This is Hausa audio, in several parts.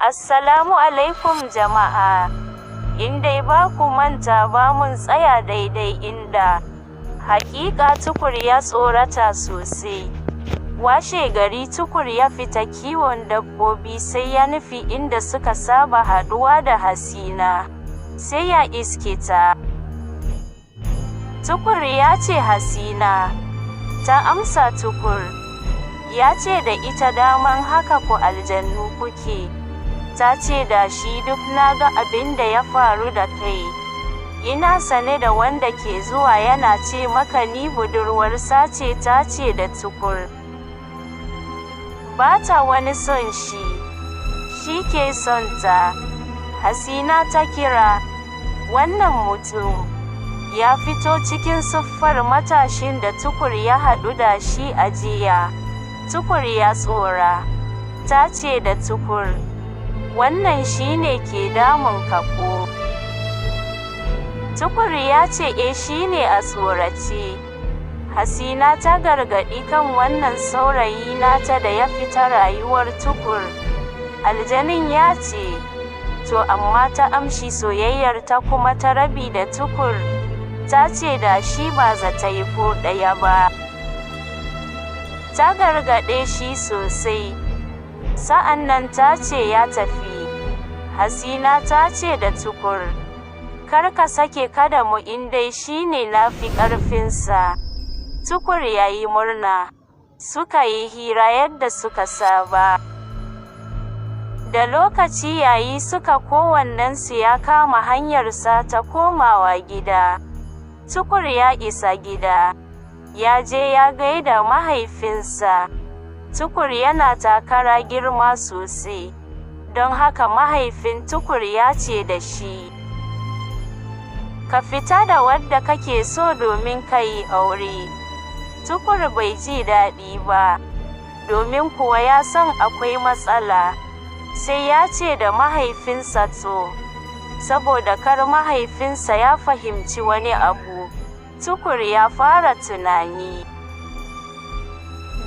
Assalamu alaikum jama'a. In dai ba ku manta ba mun tsaya daidai inda hakika Tukur ya tsorata sosai. Washe gari Tukur ya fita kiwon dabbobi sai ya nufi inda suka saba haduwa da Hasina. Sai ya iske ta. Tukur ya ce Hasina. Ta amsa Tukur. Ya ce da ita daman haka ku aljannu kuke. Ta ce da shi duk na ga abin da ya faru da kai. Ina sane da wanda ke zuwa yana ce maka ni budurwarsa ce. Ta ce da Tukur. Ba ta wani son shi. Shi ke son ta. Hasina ta kira. Wannan mutum ya fito cikin siffar matashin da Tukur ya haɗu da shi a jiya. Tukur ya tsora. Ta ce da Tukur. Wannan shine ke damun ka ko? Tukur ya ce shine a tsorace. Hasina ta gargaɗi kan wannan saurayi nata da ya fita rayuwar Tukur. Aljanin ya ce, to amma ta amshi soyayyar ta kuma ta rabi da Tukur. Ta ce da shi ba za ta yi ko ɗaya ba. Ta gargaɗe shi sosai. Sa'an nan ta ce ya tafi. Hasina ta ce da Tukur. Kar ka sake kada mu in dai shi ne na fi ƙarfinsa. Tukur ya yi murna. Suka yi hira yadda suka saba. Da lokaci yayi suka kowannensu ya kama hanyarsa ta komawa gida. Tukur ya isa gida. Ya je ya gaida mahaifinsa. Tukur yana takara girma sosai. Don haka mahaifin Tukur ya ce da shi. Ka fita da wadda kake so domin ka yi aure. Tukur bai ji daɗi ba. Domin kuwa ya san akwai matsala. Sai ya ce da mahaifinsa to. Saboda kar mahaifinsa ya fahimci wani abu. Tukur ya fara tunani.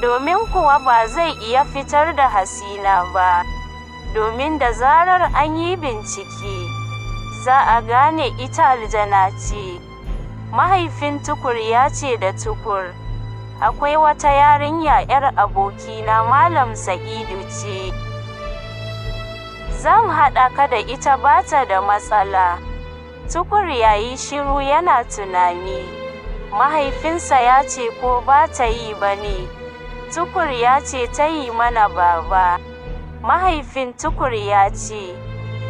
Domin kuwa ba zai iya fitar da Hasina ba. Domin da zarar an yi bincike, za a gane ita aljana ce. Mahaifin Tukur ya ce da Tukur, akwai wata yarinya 'yar abokina Malam Sa'idu ce. Zan haɗa ka da ita bata da matsala. Tukur ya yi shiru yana tunani. Mahaifinsa ya ce ko ba ta yi ba ne. Tukur ya ce ta yi mana baba. Mahaifin Tukur ya ce,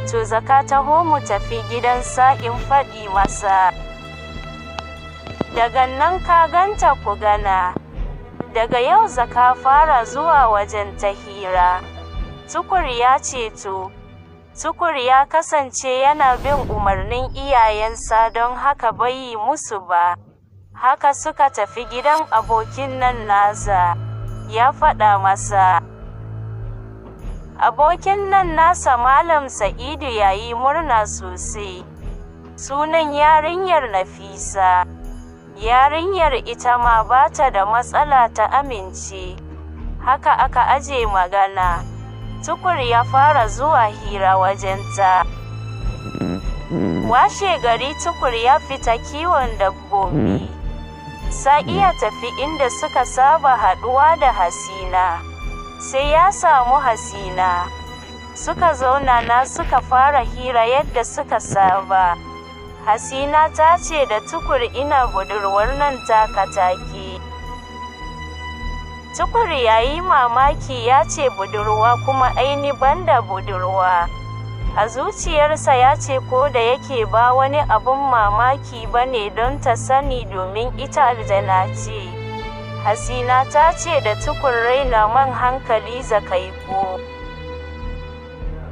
to zaka taho mu tafi gidansa in faɗi masa. Daga nan ka ganta ku gana. Daga yau zaka fara zuwa wajen ta hira. Tukur ya ce to. Tukur ya kasance yana bin umarnin iyayensa don haka bai yi musu ba. Haka suka tafi gidan abokin nan nasa. Ya faɗa masa. Abokin nan nasa Malam Sa'idu ya yi murna sosai. Sunan yarinyar Nafisa. Yarinyar ita ma ba ta da matsala ta amince. Haka aka aje magana. Tukur ya fara zuwa hira wajenta. Washe gari Tukur ya fita kiwon dabbobi. Sai ya tafi inda suka saba haɗuwa da Hasina. Sai ya samu Hasina. Suka zauna na suka fara hira yadda suka saba. Hasina ta ce da Tukur ina budurwar nan taka take. Tukur ya yi mamaki ya ce budurwa kuma aini banda budurwa. A zuciyarsa ya ce ko da yake ba wani abun mamaki ba ne don ta sani domin ita aljana ce. Hasina ta ce da Tukur raina man hankali zakai ko.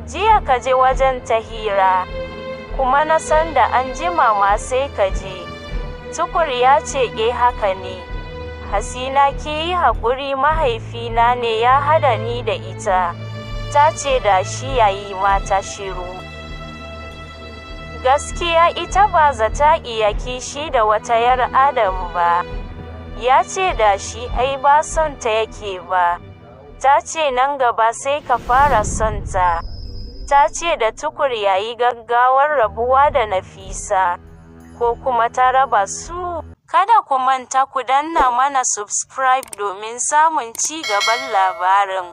Jiya ka je wajen ta hira. Kuma na san da an jima ma sai ka je. Tukur ya ce haka ne. Hasina ki yi haƙuri mahaifina ne ya hada ni da ita. Ta ce da shi yayi mata shiru. Gaskiya ita ba za ta iya kishi da wata 'yar Adam ba. Ya ce da shi ai ba son ta yake ba. Ta ce nan gaba sai ka fara son ta. ta ce da Tukur ya yi gaggawar rabuwa da Nafisa, ko kuma ta raba su. Kada ku manta ku danna mana subscribe domin samun ci gaban labarin.